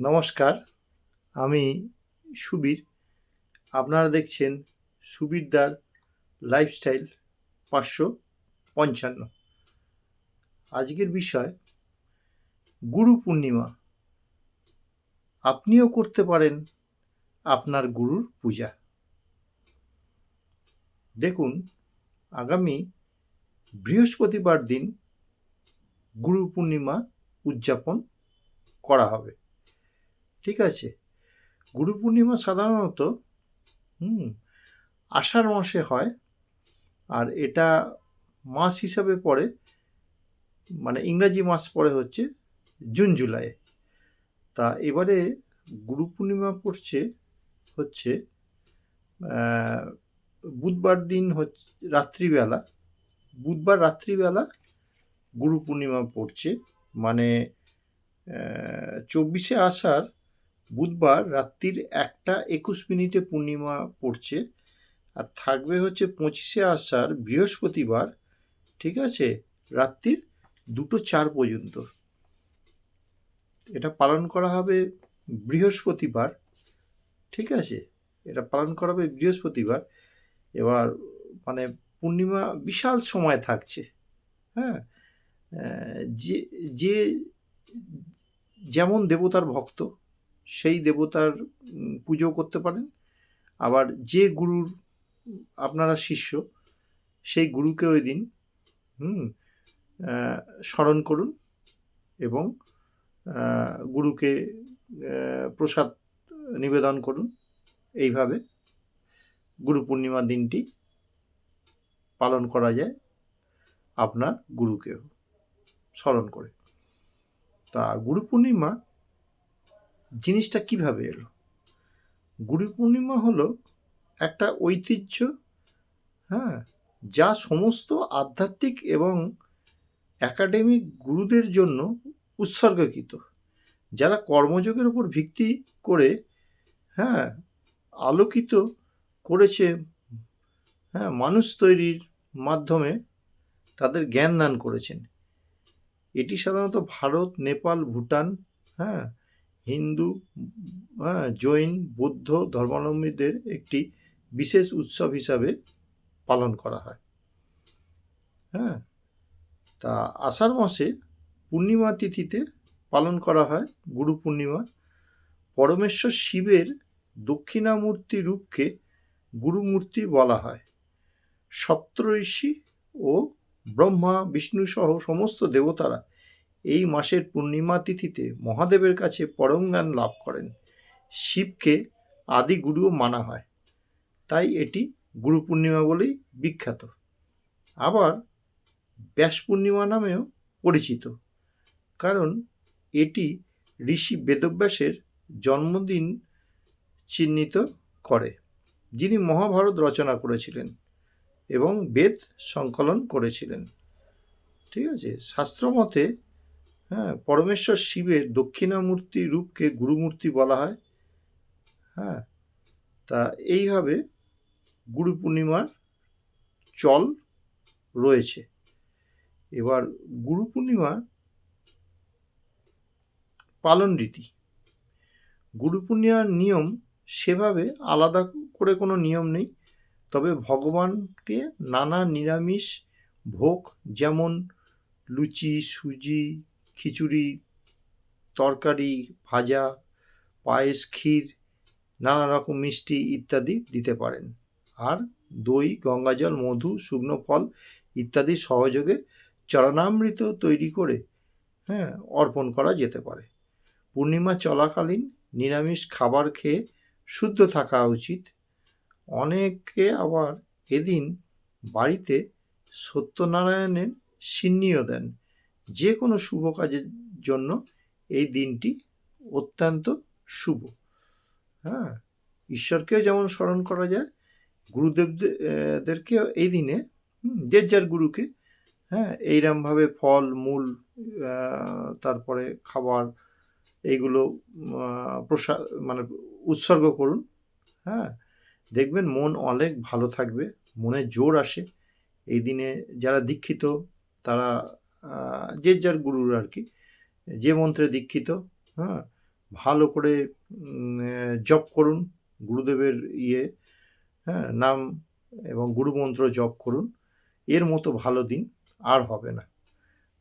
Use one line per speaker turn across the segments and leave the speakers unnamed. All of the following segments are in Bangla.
নমস্কার, আমি সুবীর। আপনারা দেখছেন সুবীরদার লাইফস্টাইল 555। আজকের বিষয় গুরু পূর্ণিমা। আপনিও করতে পারেন আপনার গুরুর পূজা। দেখুন, আগামী বৃহস্পতিবার দিন গুরু পূর্ণিমা উদযাপন করা হবে। ঠিক আছে? গুরু পূর্ণিমা সাধারণত আষাঢ় মাসে হয়, আর এটা মাস হিসাবে পড়ে, মানে ইংরাজি মাস পড়ে হচ্ছে জুন জুলাই। তা এবারে গুরু পূর্ণিমা পড়ছে হচ্ছে বুধবার দিন হচ্ছে রাত্রিবেলা। বুধবার রাত্রিবেলা গুরু পূর্ণিমা পড়ছে, মানে 24শে আষাঢ় বুধবার রাত্রির 1:21 পূর্ণিমা পড়ছে, আর থাকবে হচ্ছে 25শে আষাঢ় বৃহস্পতিবার, ঠিক আছে, রাত্রির 2:04 পর্যন্ত। এটা পালন করা হবে বৃহস্পতিবার, ঠিক আছে, এটা পালন করা হবে বৃহস্পতিবার। এবার মানে পূর্ণিমা বিশাল সময় থাকছে। হ্যাঁ, যে যে যেমন দেবতার ভক্ত সেই দেবতার পুজো করতে পারেন। আবার যে গুরুর আপনারা শিষ্য সেই গুরুকে ওই দিন স্মরণ করুন এবং গুরুকে প্রসাদ নিবেদন করুন। এইভাবে গুরু পূর্ণিমার দিনটি পালন করা যায় আপনার গুরুকেও স্মরণ করে। তা গুরু পূর্ণিমা জিনিসটা কিভাবে এলো? গুরু পূর্ণিমা হলো একটা ঐতিহ্য, হ্যাঁ, যা সমস্ত আধ্যাত্মিক এবং একাডেমিক গুরুদের জন্য উৎসর্গকৃত, যারা কর্মযোগের উপর ভিত্তি করে আলোকিত করেছে, মানুষ তৈরির মাধ্যমে তাদের জ্ঞান দান করেছেন। এটি সাধারণত ভারত, নেপাল, ভুটান, হিন্দু, জৈন, বৌদ্ধ ধর্মাবলম্বীদের একটি বিশেষ উৎসব হিসাবে পালন করা হয়। তা আষাঢ় মাসে পূর্ণিমা তিথিতে পালন করা হয় গুরু পূর্ণিমা। পরমেশ্বর শিবের দক্ষিণামূর্তি রূপকে গুরুমূর্তি বলা হয়। সপ্তর্ষি ও ব্রহ্মা, বিষ্ণু সহ সমস্ত দেবতারা এই মাসের পূর্ণিমা তিথিতে মহাদেবের কাছে পরম জ্ঞান লাভ করেন। শিবকে আদি গুরুও মানা হয়, তাই এটি গুরু পূর্ণিমা বলেই বিখ্যাত। আবার ব্যাস পূর্ণিমা নামেও পরিচিত, কারণ এটি ঋষি বেদব্যাসের জন্মদিন চিহ্নিত করে, যিনি মহাভারত রচনা করেছিলেন এবং বেদ সংকলন করেছিলেন। ঠিক আছে, শাস্ত্রমতে পরমেশ্বর শিবের দক্ষিণামূর্তি রূপকে গুরুমূর্তি বলা হয়। তা এইভাবে গুরু পূর্ণিমার চল রয়েছে। এবার গুরু পূর্ণিমা পালন রীতি। গুরু পূর্ণিমার নিয়ম সেভাবে আলাদা করে কোনো নিয়ম নেই, তবে ভগবানকে নানা নিরামিষ ভোগ, যেমন লুচি, সুজি, খিচুড়ি, তরকারি, ভাজা, পায়েস, ক্ষীর, নানা রকম মিষ্টি ইত্যাদি দিতে পারেন। আর দই, গঙ্গাজল, মধু, শুকনো ফল ইত্যাদি সহযোগে চরণামৃত তৈরি করে অর্পণ করা যেতে পারে। পূর্ণিমা চলাকালীন নিরামিষ খাবার খেয়ে শুদ্ধ থাকা উচিত। অনেকে আবার এদিন বাড়িতে সত্যনারায়ণের সিন্নিও দেন। যে কোনো শুভ কাজের জন্য এই দিনটি অত্যন্ত শুভ। ঈশ্বরকেও যেমন স্মরণ করা যায়, গুরুদেবদেরকেও এই দিনে যে যার গুরুকে এইরমভাবে ফল মূল, তারপরে খাবার, এইগুলো প্রসাদ মানে উৎসর্গ করুন। দেখবেন মন অনেক ভালো থাকবে, মনে জোর আসে। এই দিনে যারা দীক্ষিত তারা যে যার গুরুর আর কি, যে মন্ত্রে দীক্ষিত ভালো করে জপ করুন গুরুদেবের নাম এবং গুরুমন্ত্র জপ করুন। এর মতো ভালো দিন আর হবে না।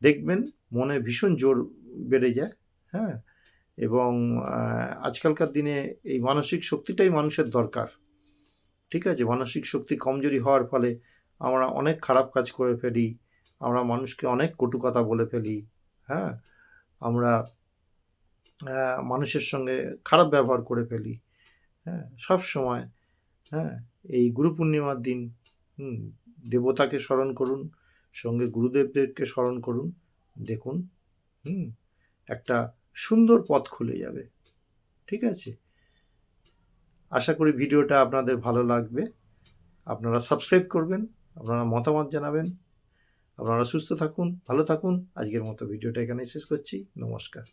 দেখবেন মনে ভীষণ জোর বেড়ে যায়, হ্যাঁ? এবং আজকালকার দিনে এই মানসিক শক্তিটাই মানুষের দরকার। ঠিক আছে? মানসিক শক্তি কমজোরি হওয়ার ফলে আমরা অনেক খারাপ কাজ করে ফেলি। আমরা মানুষকে অনেক কটু কথা বলে ফেলি, হ্যাঁ? আমরা মানুষের সঙ্গে খারাপ ব্যবহার করে ফেলি, হ্যাঁ? সবসময়, হ্যাঁ? এই গুরু পূর্ণিমার দিন দেবতাকে স্মরণ করুন, সঙ্গে গুরুদেবদেরকে স্মরণ করুন। দেখুন একটা সুন্দর পথ খুলে যাবে। ঠিক আছে? আশা করি ভিডিওটা আপনাদের ভালো লাগবে। আপনারা সাবস্ক্রাইব করবেন, আপনারা মতামত জানাবেন। আপনারা সুস্থ থাকুন, ভালো থাকুন। আজকের মতো ভিডিওটা এখানেই শেষ করছি। নমস্কার।